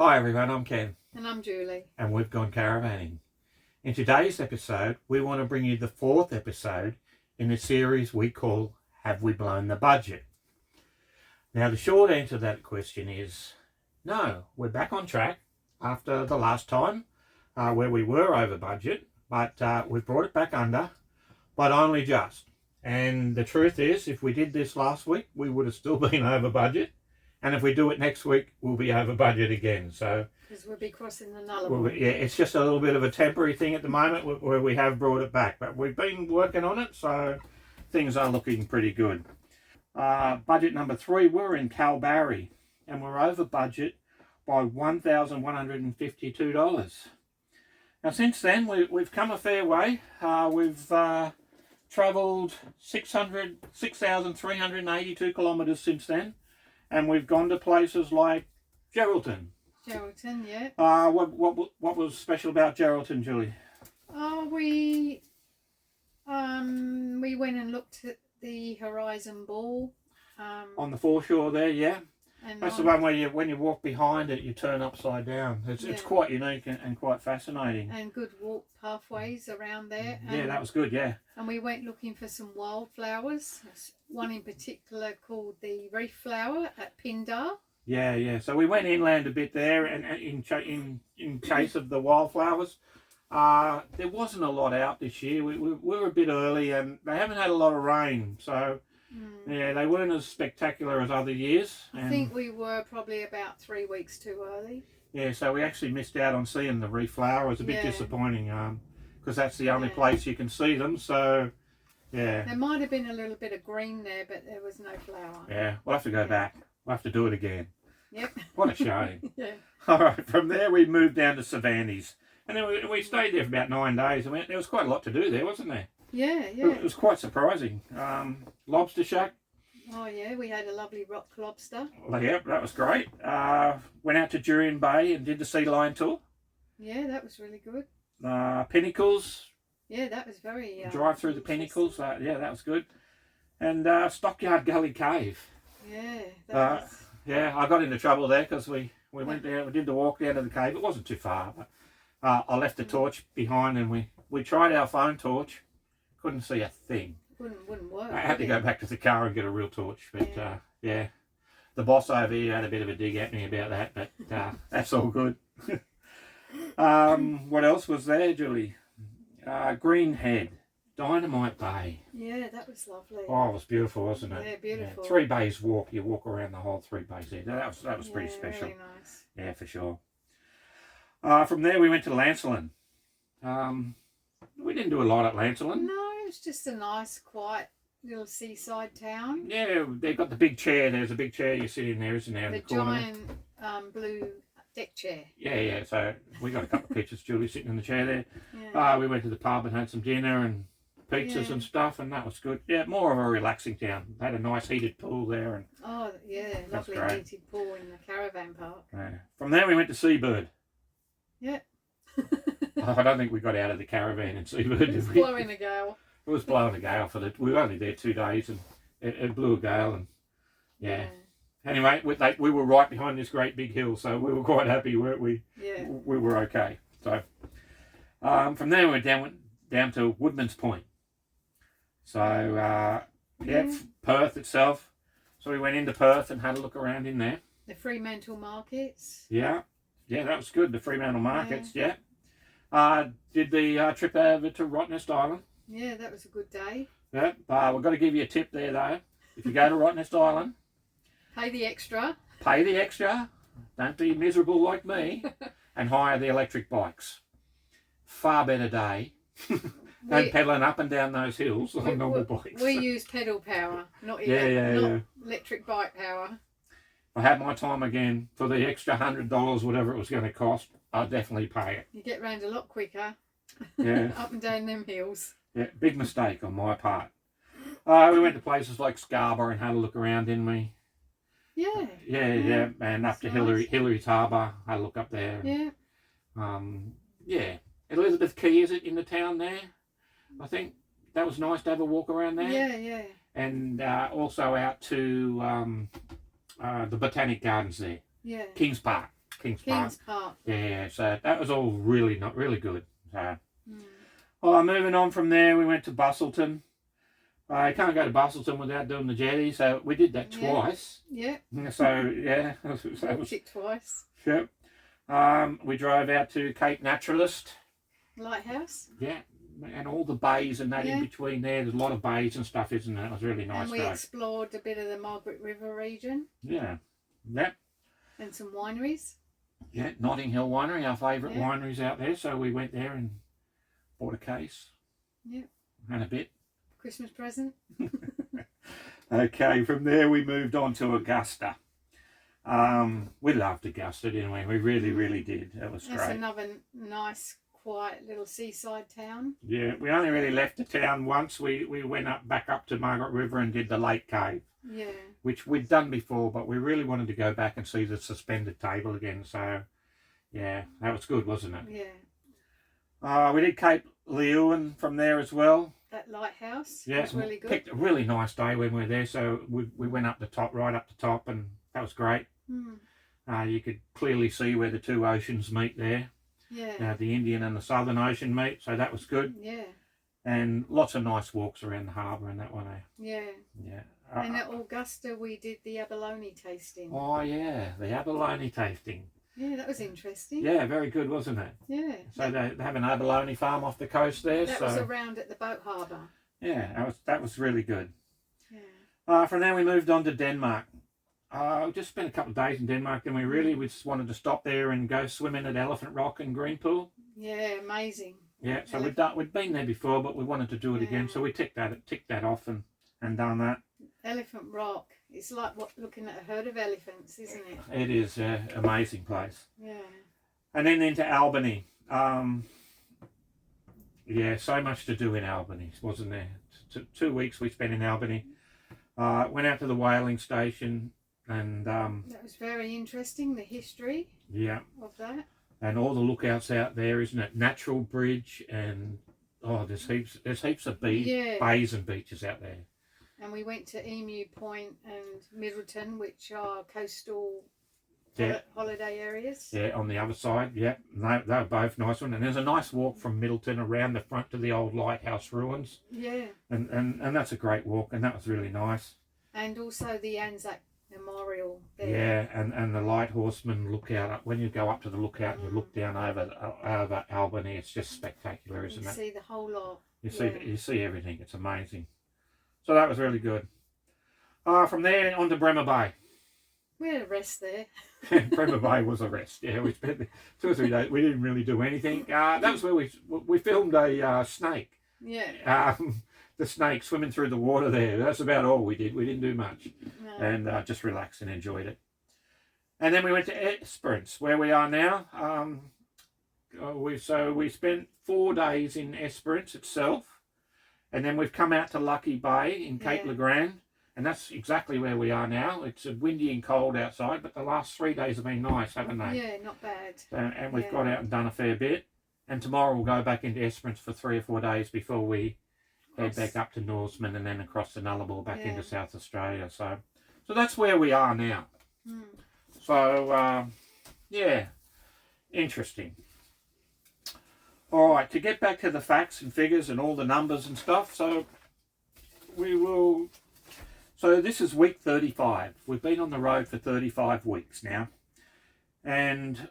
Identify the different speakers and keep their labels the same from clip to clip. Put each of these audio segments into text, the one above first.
Speaker 1: Hi everyone, I'm Ken.
Speaker 2: And I'm Julie.
Speaker 1: And we've gone caravanning. In today's episode, we want to bring you the fourth episode in the series we call Have We Blown the Budget? Now the short answer to that question is no, we're back on track after the last time where we were over budget, but we've brought it back under, but only just. And the truth is, if we did this last week, we would have still been over budget. And if we do it next week, we'll be over budget again. So
Speaker 2: because we'll be crossing the nullable.
Speaker 1: yeah, it's just a little bit of a temporary thing at the moment where we have brought it back. But we've been working on it, so things are looking pretty good. Budget number 3, we're in Calbarry, and we're over budget by $1,152. Now, since then, we've come a fair way. We've travelled 6,382 kilometres since then. And we've gone to places like Geraldton.
Speaker 2: Geraldton, yeah.
Speaker 1: What was special about Geraldton, Julie?
Speaker 2: We went and looked at the Horizon Ball.
Speaker 1: On the foreshore there, yeah.
Speaker 2: And
Speaker 1: that's the one where when you walk behind it, you turn upside down. It's quite unique and quite fascinating.
Speaker 2: And good walk pathways around there.
Speaker 1: Yeah, that was good, yeah.
Speaker 2: And we went looking for some wildflowers. One in particular called the reef flower at Pindar.
Speaker 1: Yeah. So we went inland a bit there, and in chase of the wildflowers. There wasn't a lot out this year. We were a bit early, and they haven't had a lot of rain, so yeah, they weren't as spectacular as other years.
Speaker 2: I think we were probably about 3 weeks too early.
Speaker 1: Yeah, so we actually missed out on seeing the reef flower. It was a bit disappointing, because that's the only place you can see them. So yeah,
Speaker 2: there might have been a little bit of green there, but there was no flower.
Speaker 1: Yeah, we'll have to go back. We'll have to do it again.
Speaker 2: Yep.
Speaker 1: What a shame.
Speaker 2: Yeah.
Speaker 1: All right, from there we moved down to Savannies. And then we stayed there for about 9 days. I mean, there was quite a lot to do there, wasn't there?
Speaker 2: Yeah.
Speaker 1: It was quite surprising. Lobster shack.
Speaker 2: Oh, yeah, we had a lovely rock lobster.
Speaker 1: Yeah, that was great. Went out to Jurien Bay and did the sea lion tour.
Speaker 2: Yeah, that was really good.
Speaker 1: Pinnacles.
Speaker 2: Yeah, that was very...
Speaker 1: drive through the Pinnacles. Yeah, that was good. And Stockyard Gully Cave.
Speaker 2: Yeah, that was...
Speaker 1: Yeah, I got into trouble there because we went there, we did the walk down to the cave. It wasn't too far, but I left the torch behind, and we tried our phone torch. Couldn't see a thing.
Speaker 2: Wouldn't work.
Speaker 1: I had to go back to the car and get a real torch. But yeah, the boss over here had a bit of a dig at me about that, but that's all good. What else was there, Julie? Greenhead, Dynamite Bay.
Speaker 2: Yeah, that was lovely.
Speaker 1: Oh, it was beautiful, wasn't it?
Speaker 2: Yeah, beautiful.
Speaker 1: 3 bays walk. You walk around the whole 3 bays there. That was pretty special.
Speaker 2: Really nice.
Speaker 1: Yeah, for sure. From there we went to Lancelin. We didn't do a lot at Lancelin.
Speaker 2: No, it was just a nice, quiet little seaside town.
Speaker 1: Yeah, they've got the big chair. There's a big chair you sit in there, isn't there?
Speaker 2: The giant blue deck chair.
Speaker 1: Yeah. So we got a couple of pictures. Julie sitting in the chair there.
Speaker 2: Yeah.
Speaker 1: We went to the pub and had some dinner and pizzas and stuff, and that was good. Yeah, more of a relaxing town. They had a nice heated pool there. And
Speaker 2: oh, yeah, lovely heated pool in the caravan park.
Speaker 1: From there we went to Seabird.
Speaker 2: Yeah.
Speaker 1: I don't think we got out of the caravan in Seabird.
Speaker 2: It was blowing a gale.
Speaker 1: It was blowing a gale we were only there 2 days, and it blew a gale, and yeah. Anyway, we were right behind this great big hill, so we were quite happy, weren't we?
Speaker 2: Yeah.
Speaker 1: We were okay. So from there we went down to Woodman's Point. So Perth itself. So we went into Perth and had a look around in there.
Speaker 2: The Fremantle markets.
Speaker 1: Yeah, that was good. The Fremantle markets. Yeah. Did the trip over to Rottnest Island.
Speaker 2: Yeah, that was a good day.
Speaker 1: Yeah, we've got to give you a tip there though. If you go to Rottnest Island,
Speaker 2: pay the extra.
Speaker 1: Don't be miserable like me, and hire the electric bikes. Far better day than pedalling up and down those hills on normal bikes.
Speaker 2: We use pedal power, not electric bike power.
Speaker 1: If I had my time again for the extra $100, whatever it was going to cost, I'd definitely pay it.
Speaker 2: You get round a lot quicker.
Speaker 1: Yeah.
Speaker 2: Up and down them hills.
Speaker 1: Yeah, big mistake on my part. We went to places like Scarborough and had a look around, didn't we?
Speaker 2: Yeah.
Speaker 1: Yeah, and up to
Speaker 2: nice.
Speaker 1: Hillary's Harbour, had a look up there.
Speaker 2: Yeah.
Speaker 1: Yeah. Elizabeth Quay, is it, in the town there? I think that was nice to have a walk around there.
Speaker 2: Yeah.
Speaker 1: And also out to the Botanic Gardens there.
Speaker 2: Yeah.
Speaker 1: Kings Park. Kings
Speaker 2: Kings
Speaker 1: Park.
Speaker 2: Park.
Speaker 1: Yeah, so that was all really not really good. So,
Speaker 2: Mm.
Speaker 1: oh, moving on from there, we went to Bustleton. I can't go to Bustleton without doing the jetty, so we did that twice.
Speaker 2: Yeah.
Speaker 1: So yeah,
Speaker 2: Walked it twice.
Speaker 1: Yep. We drove out to Cape Naturalist.
Speaker 2: Lighthouse.
Speaker 1: Yeah, and all the bays and that in between there. There's a lot of bays and stuff, isn't it? It was really nice.
Speaker 2: And we explored a bit of the Margaret River region.
Speaker 1: Yeah. Yep.
Speaker 2: And some wineries.
Speaker 1: Yeah, Notting Hill Winery, our favourite wineries out there. So we went there and bought a case.
Speaker 2: Yeah.
Speaker 1: And a bit.
Speaker 2: Christmas present.
Speaker 1: Okay, from there we moved on to Augusta. We loved Augusta, didn't we? We really, really did. It was great.
Speaker 2: It's another nice, quiet little seaside town.
Speaker 1: Yeah, we only really left the town once. We went back up to Margaret River and did the Lake Cave.
Speaker 2: Yeah.
Speaker 1: Which we'd done before, but we really wanted to go back and see the suspended table again. So, yeah, that was good, wasn't it?
Speaker 2: Yeah.
Speaker 1: We did Cape Leeuwin from there as well.
Speaker 2: That lighthouse
Speaker 1: was
Speaker 2: really good.
Speaker 1: Picked a really nice day when we were there, so we went up the top, right up the top, and that was great. You could clearly see where the two oceans meet there.
Speaker 2: Yeah.
Speaker 1: The Indian and the Southern Ocean meet, so that was good.
Speaker 2: Yeah.
Speaker 1: And lots of nice walks around the harbour and that one.
Speaker 2: Yeah.
Speaker 1: Yeah.
Speaker 2: And at Augusta we did the abalone tasting.
Speaker 1: Oh yeah, the abalone tasting.
Speaker 2: Yeah, that was interesting.
Speaker 1: Yeah, very good, wasn't it?
Speaker 2: Yeah.
Speaker 1: So they have an abalone farm off the coast there.
Speaker 2: That was around at the boat harbour.
Speaker 1: Yeah, that was really good.
Speaker 2: Yeah.
Speaker 1: From there we moved on to Denmark. We just spent a couple of days in Denmark, and we just wanted to stop there and go swimming at Elephant Rock and Greenpool.
Speaker 2: Yeah, amazing.
Speaker 1: Yeah, so we'd been there before, but we wanted to do it again, so we ticked that off and done that.
Speaker 2: Elephant Rock. It's like looking at a herd of elephants, isn't it?
Speaker 1: It is an amazing place.
Speaker 2: Yeah.
Speaker 1: And then into Albany. Yeah, so much to do in Albany, wasn't there? 2 weeks we spent in Albany. Went out to the whaling station, and
Speaker 2: that was very interesting, the history of that.
Speaker 1: And all the lookouts out there, isn't it? Natural Bridge, and there's heaps of bays and beaches out there.
Speaker 2: And we went to Emu Point and Middleton, which are coastal holiday areas.
Speaker 1: Yeah, on the other side, they were both nice ones. And there's a nice walk from Middleton around the front to the old lighthouse ruins.
Speaker 2: Yeah.
Speaker 1: And that's a great walk, and that was really nice.
Speaker 2: And also the Anzac Memorial there.
Speaker 1: Yeah, and the Light Horseman lookout. When you go up to the lookout and you look down over Albany, it's just spectacular, isn't it?
Speaker 2: You see the whole lot.
Speaker 1: You see everything. It's amazing. So that was really good. From there on to Bremer Bay.
Speaker 2: We had a rest there.
Speaker 1: Bremer Bay was a rest. Yeah, we spent 2 or 3 days. We didn't really do anything. That was where we filmed a snake.
Speaker 2: Yeah.
Speaker 1: The snake swimming through the water there. That's about all we did. We didn't do much.
Speaker 2: No.
Speaker 1: And just relaxed and enjoyed it. And then we went to Esperance, where we are now. We spent 4 days in Esperance itself. And then we've come out to Lucky Bay in Cape Le Grand, and that's exactly where we are now. It's windy and cold outside, but the last 3 days have been nice, haven't they?
Speaker 2: Yeah, not bad.
Speaker 1: And we've got out and done a fair bit. And tomorrow we'll go back into Esperance for 3 or 4 days before we head back up to Norseman and then across the Nullarbor back into South Australia. So that's where we are now. So, interesting. All right, to get back to the facts and figures and all the numbers and stuff, so this is week 35. We've been on the road for 35 weeks now. And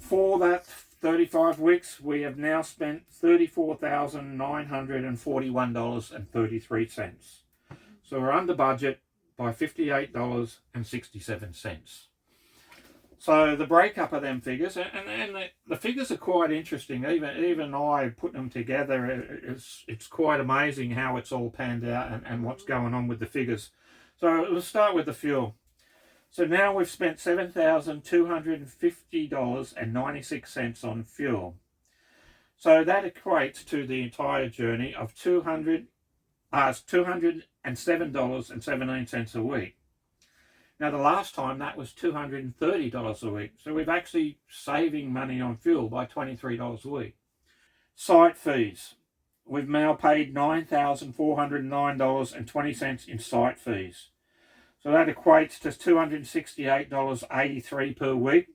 Speaker 1: for that 35 weeks, we have now spent $34,941.33. So we're under budget by $58.67. So the breakup of them figures, and the figures are quite interesting. Even I put them together, it's quite amazing how it's all panned out and what's going on with the figures. So we'll start with the fuel. So now we've spent $7,250.96 on fuel. So that equates to the entire journey of $207.17 a week. Now, the last time that was $230 a week. So we've actually saving money on fuel by $23 a week. Site fees. We've now paid $9,409.20 in site fees. So that equates to $268.83 per week.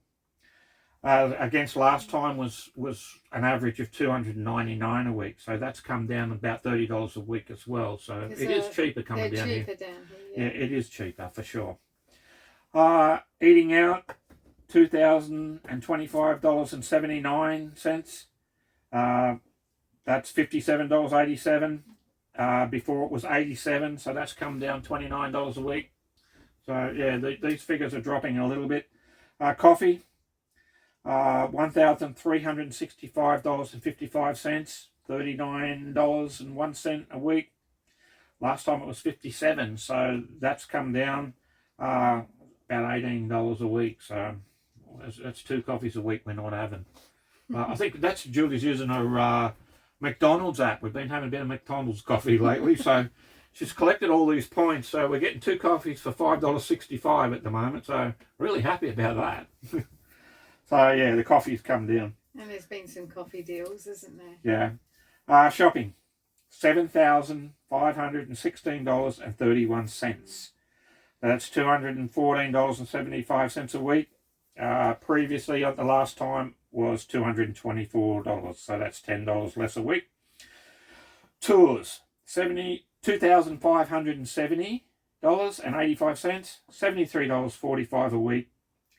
Speaker 1: Against last time was an average of $299 a week. So that's come down about $30 a week as well. So it is cheaper coming down here. Yeah, it is cheaper for sure. Eating out, $2,025.79. That's $57.87. Before it was $87, so that's come down $29 a week. So yeah, these figures are dropping a little bit. Coffee, $1,365.55, $39.01 a week. Last time it was $57, so that's come down about $18 a week. So that's 2 coffees a week we're not having. I think that's Julie's using her McDonald's app. We've been having a bit of McDonald's coffee lately, so she's collected all these points. So we're getting 2 coffees for $5.65 at the moment. So really happy about that. So yeah, the coffee's come down.
Speaker 2: And there's been some coffee deals, isn't there?
Speaker 1: Yeah. Shopping, $7,516.31. That's $214.75 a week. Previously, the last time was $224, so that's $10 less a week. Tours, $2,570.85, $73.45 a week.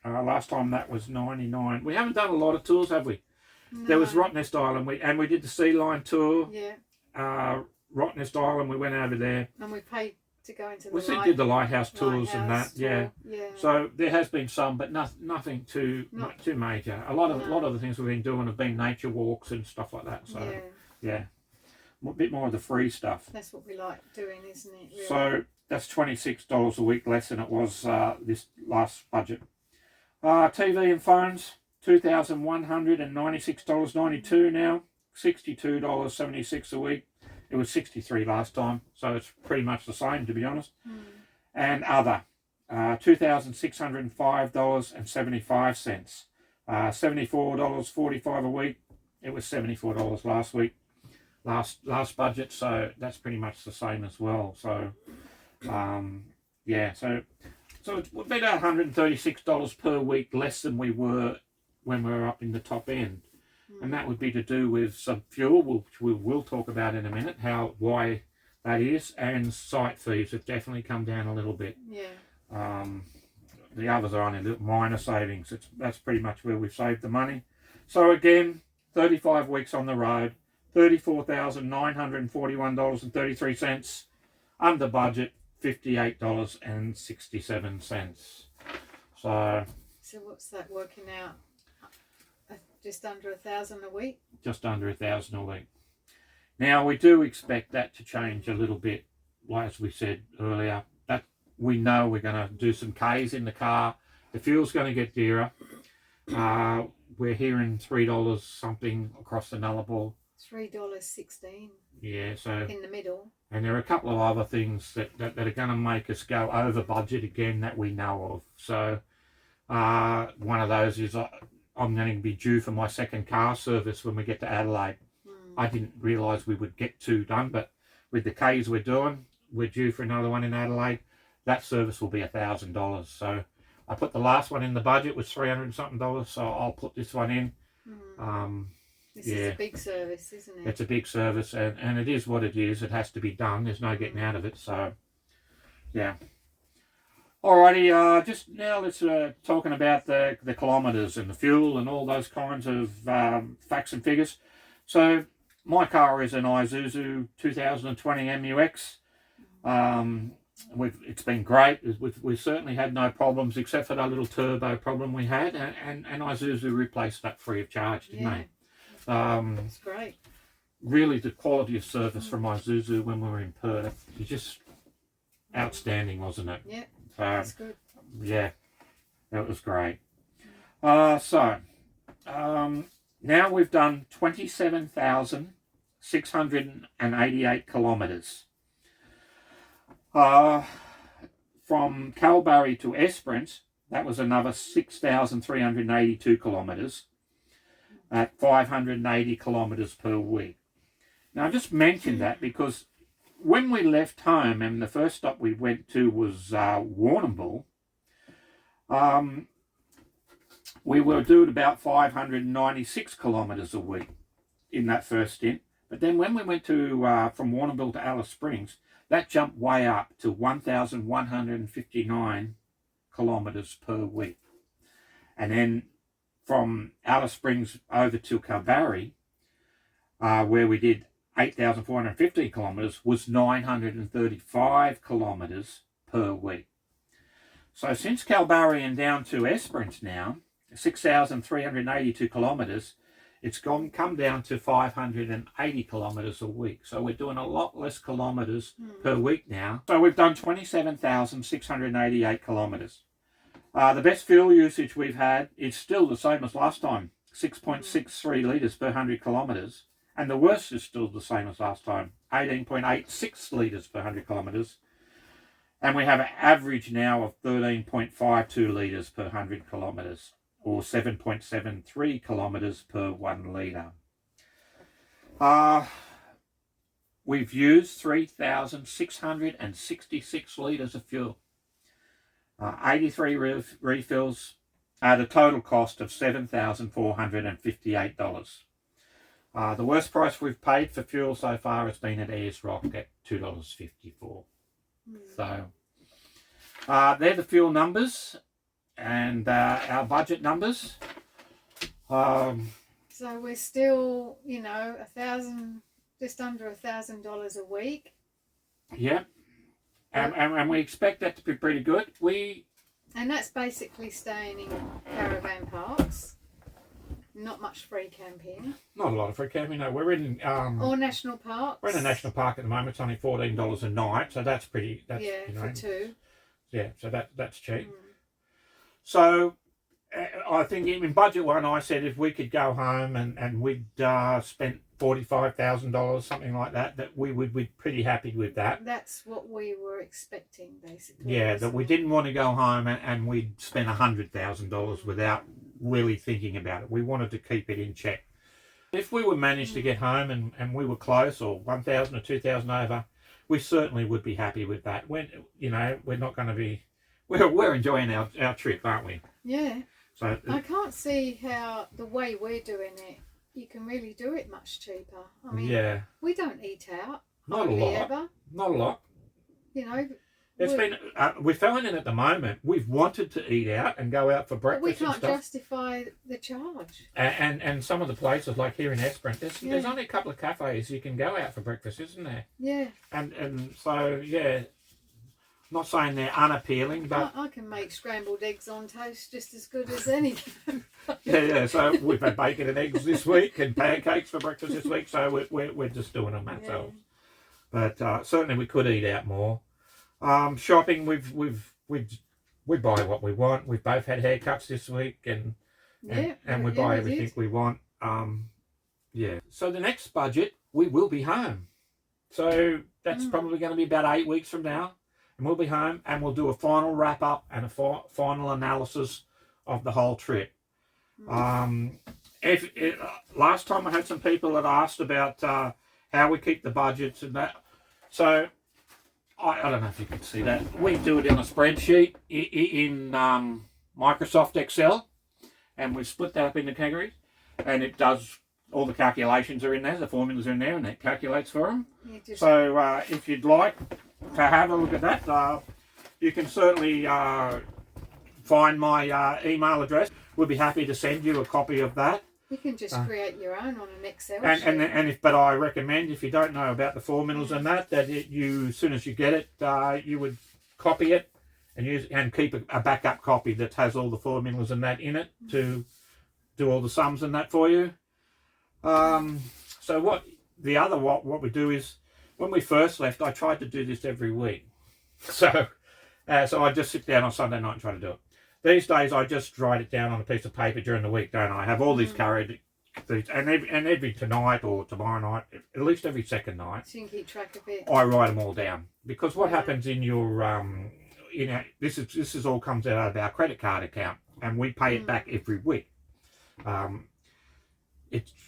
Speaker 1: Last time that was $99. We haven't done a lot of tours, have we? No. There was Rottnest Island, we did the Sea Line tour.
Speaker 2: Yeah.
Speaker 1: Rottnest Island, we went over there.
Speaker 2: And we paid to go into the
Speaker 1: we did the lighthouse tours and that, tour. Yeah. So there has been some, but nothing too major. A lot of the things we've been doing have been nature walks and stuff like that. So yeah, a bit more of the free stuff.
Speaker 2: That's what we like doing, isn't it? Really?
Speaker 1: So that's $26 a week less than it was this last budget. TV and phones, $2,196.92 now, $62.76 a week. It was $63 last time, so it's pretty much the same, to be honest. And other, $2,605.75, $74.45 a week. It was $74 last week, last budget, so that's pretty much the same as well. So, yeah, so it's been $136 per week less than we were when we were up in the top end. And that would be to do with some fuel, which we will talk about in a minute, why that is, and site fees have definitely come down a little bit.
Speaker 2: Yeah.
Speaker 1: The others are only little minor savings. That's pretty much where we've saved the money. So again, 35 weeks on the road, $34,941.33, under budget, $58.67. So
Speaker 2: what's that working out? Just under 1,000 a week?
Speaker 1: Just under 1,000 a week. Now, we do expect that to change a little bit, as we said earlier. That we know we're going to do some Ks in the car. The fuel's going to get dearer. We're hearing $3 something across the Nullarbor.
Speaker 2: $3.16.
Speaker 1: Yeah, so
Speaker 2: in the middle. And
Speaker 1: there are a couple of other things that are going to make us go over budget again that we know of. So one of those is I'm going to be due for my second car service when we get to Adelaide. I didn't realise we would get 2 done, but with the Ks we're doing, we're due for another one in Adelaide. That service will be $1,000. So I put the last one in the budget was $300 and something, so I'll put this one in.
Speaker 2: This is a big service, isn't it?
Speaker 1: It's a big service, and it is what it is. It has to be done. There's no getting out of it. So, yeah. Alrighty, just now let's talking about the kilometres and the fuel and all those kinds of facts and figures. So my car is an Isuzu 2020 MUX. It's been great. We've certainly had no problems except for that little turbo problem we had, and Isuzu replaced that free of charge, didn't they?
Speaker 2: That's great.
Speaker 1: Really, the quality of service from Isuzu when we were in Perth was just outstanding, wasn't it?
Speaker 2: Yeah.
Speaker 1: That's
Speaker 2: good.
Speaker 1: Yeah, that was great. Now we've done 27,688 kilometres. From Kalbarri to Esperance, that was another 6,382 kilometres at 580 kilometres per week. Now I just mentioned that because when we left home, and the first stop we went to was Warrnambool, we were doing about 596 kilometres a week in that first stint. But then when we went to from Warrnambool to Alice Springs, that jumped way up to 1,159 kilometres per week. And then from Alice Springs over to Kalbarri, where we did 8,450 kilometres, was 935 kilometres per week. So since Kalbarri and down to Esperance now, 6,382 kilometres, it's come down to 580 kilometres a week. So we're doing a lot less kilometres per week now. So we've done 27,688 kilometres. The best fuel usage we've had is still the same as last time, 6.63 litres per 100 kilometres. And the worst is still the same as last time, 18.86 litres per 100 kilometres. And we have an average now of 13.52 litres per 100 kilometres, or 7.73 kilometres per 1 litre. We've used 3,666 litres of fuel. 83 refills at a total cost of $7,458. The worst price we've paid for fuel so far has been at Ayers Rock at $2.54. So they're the fuel numbers and our budget numbers.
Speaker 2: So we're still, just under $1,000 a week.
Speaker 1: Yeah. And we expect that to be pretty good.
Speaker 2: And that's basically staying in caravan parks. Not much free camping.
Speaker 1: Not a lot of free camping. No, we're in
Speaker 2: or national parks.
Speaker 1: We're in a national park at the moment. It's only $14 a night, so that's pretty. That's,
Speaker 2: for two.
Speaker 1: Yeah, so that's cheap. So I think in budget one, I said if we could go home and we'd spent $45,000, something like that, that we would be pretty happy with that.
Speaker 2: That's what we were expecting, basically.
Speaker 1: Yeah, that we didn't want to go home and we'd spend $100,000 without really thinking about it. We wanted to keep it in check. If we would manage to get home and we were close, or 1,000 or 2,000 over, we certainly would be happy with that. When we're not going to be, we're enjoying our trip, aren't we?
Speaker 2: Yeah.
Speaker 1: So
Speaker 2: I can't see how the way we're doing it, you can really do it much cheaper. I mean,
Speaker 1: yeah,
Speaker 2: we don't eat out.
Speaker 1: Not a lot.
Speaker 2: Ever.
Speaker 1: Not a lot.
Speaker 2: It's
Speaker 1: been we're finding at the moment we've wanted to eat out and go out for breakfast.
Speaker 2: But we can't
Speaker 1: and stuff.
Speaker 2: Justify the charge.
Speaker 1: And some of the places like here in Esperance, there's only a couple of cafes you can go out for breakfast, isn't there?
Speaker 2: Yeah.
Speaker 1: And so not saying they're unappealing, but
Speaker 2: I can make scrambled eggs on toast just as good as anything.
Speaker 1: yeah. So we've had bacon and eggs this week and pancakes for breakfast this week. So we're just doing them ourselves. Yeah. But certainly we could eat out more. Shopping, we buy what we want. We've both had haircuts this week, and we buy everything we want. So the next budget, we will be home. So that's probably going to be about 8 weeks from now, and we'll be home, and we'll do a final wrap up and a final analysis of the whole trip. Last time I had some people that asked about how we keep the budgets and that. So I don't know if you can see that. We do it on a spreadsheet in Microsoft Excel, and we split that up into categories, and it does, all the calculations are in there, the formulas are in there, and it calculates for them. So if you'd like to have a look at that, you can certainly find my email address. We'll be happy to send you a copy of that.
Speaker 2: You can just create your own on an Excel sheet.
Speaker 1: But I recommend, if you don't know about the formulas and that you, as soon as you get it, you would copy it and keep a backup copy that has all the formulas and that in it to do all the sums and that for you. So what we do is, when we first left, I tried to do this every week. So I just sit down on Sunday night and try to do it. These days, I just write it down on a piece of paper during the week, don't I? I have all these carried, and every tonight or tomorrow night, at least every second night,
Speaker 2: so you can keep track of it.
Speaker 1: I write them all down, because what happens in your this is all comes out of our credit card account, and we pay it back every week.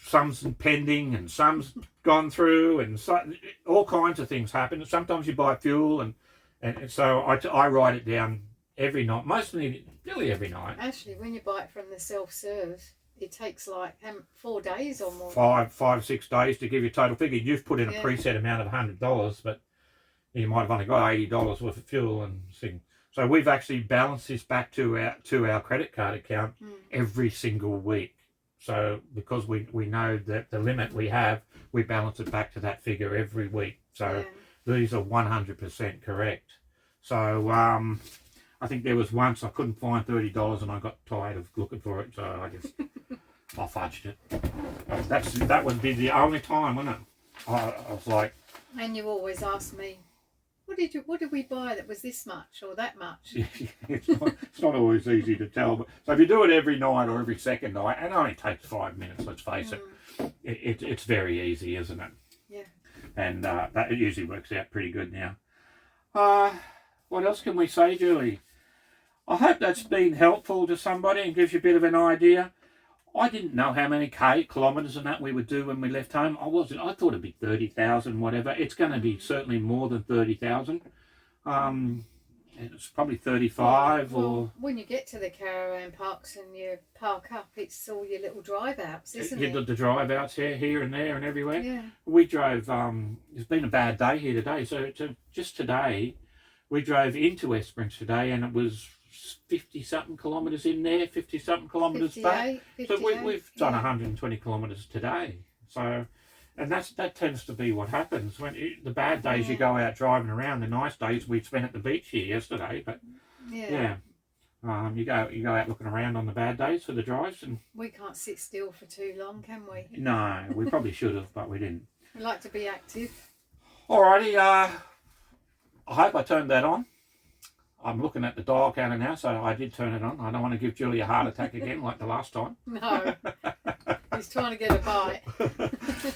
Speaker 1: some's pending and some's gone through, and so, all kinds of things happen. Sometimes you buy fuel, and so I write it down every night, mostly nearly every night.
Speaker 2: Actually, when you buy it from the self-serve, it takes like 4 days or more.
Speaker 1: 6 days to give you a total figure. You've put in a preset amount of $100, but you might have only got $80 worth of fuel and things. So we've actually balanced this back to our credit card account every single week. So because we know that the limit we have, we balance it back to that figure every week. So these are 100% correct. So I think there was once I couldn't find $30 and I got tired of looking for it, so I just I fudged it. That would be the only time, wouldn't it? I was like.
Speaker 2: And you always ask me, what did we buy that was this much or that much?
Speaker 1: It's not always easy to tell. But so if you do it every night or every second night, and it only takes 5 minutes, let's face it, it's very easy, isn't it?
Speaker 2: Yeah.
Speaker 1: And that it usually works out pretty good now. What else can we say, Julie? I hope that's been helpful to somebody and gives you a bit of an idea. I didn't know how many kilometres and that we would do when we left home. I thought it'd be 30,000, whatever. It's going to be certainly more than 30,000. It's probably 35 or.
Speaker 2: When you get to the caravan parks and you park up, it's all your little drive outs, isn't it?
Speaker 1: The drive outs here and there and everywhere.
Speaker 2: Yeah.
Speaker 1: We drove. It's been a bad day here today, so just today, we drove into Esperance today, and it was 50-something kilometres in there, 50-something kilometres back.
Speaker 2: 58,
Speaker 1: so we've done 120 kilometres today. So, and that tends to be what happens when the bad days you go out driving around. The nice days we spent at the beach here yesterday, but you go out looking around on the bad days for the drives, and
Speaker 2: we can't sit still for too long, can we?
Speaker 1: No, we probably should have, but we didn't.
Speaker 2: We like to be active.
Speaker 1: Alrighty, I hope I turned that on. I'm looking at the dial counter now, so I did turn it on. I don't want to give Julie a heart attack again like the last time.
Speaker 2: No, he's trying to get a bite.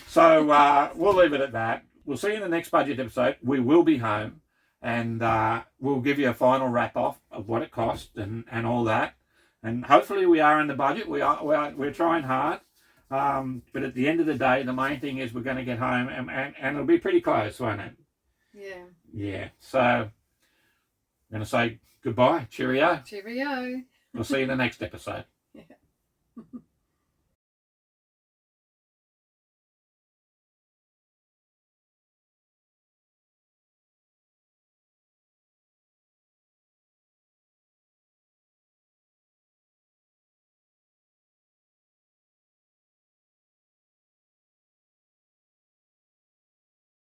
Speaker 1: So we'll leave it at that. We'll see you in the next budget episode. We will be home, and we'll give you a final wrap off of what it cost and all that. And hopefully we are in the budget. We're trying hard. But at the end of the day, the main thing is we're going to get home, and it'll be pretty close, won't it?
Speaker 2: Yeah.
Speaker 1: Yeah. So I'm going to say goodbye. Cheerio.
Speaker 2: Cheerio.
Speaker 1: We'll see you in the next episode.
Speaker 2: Yeah.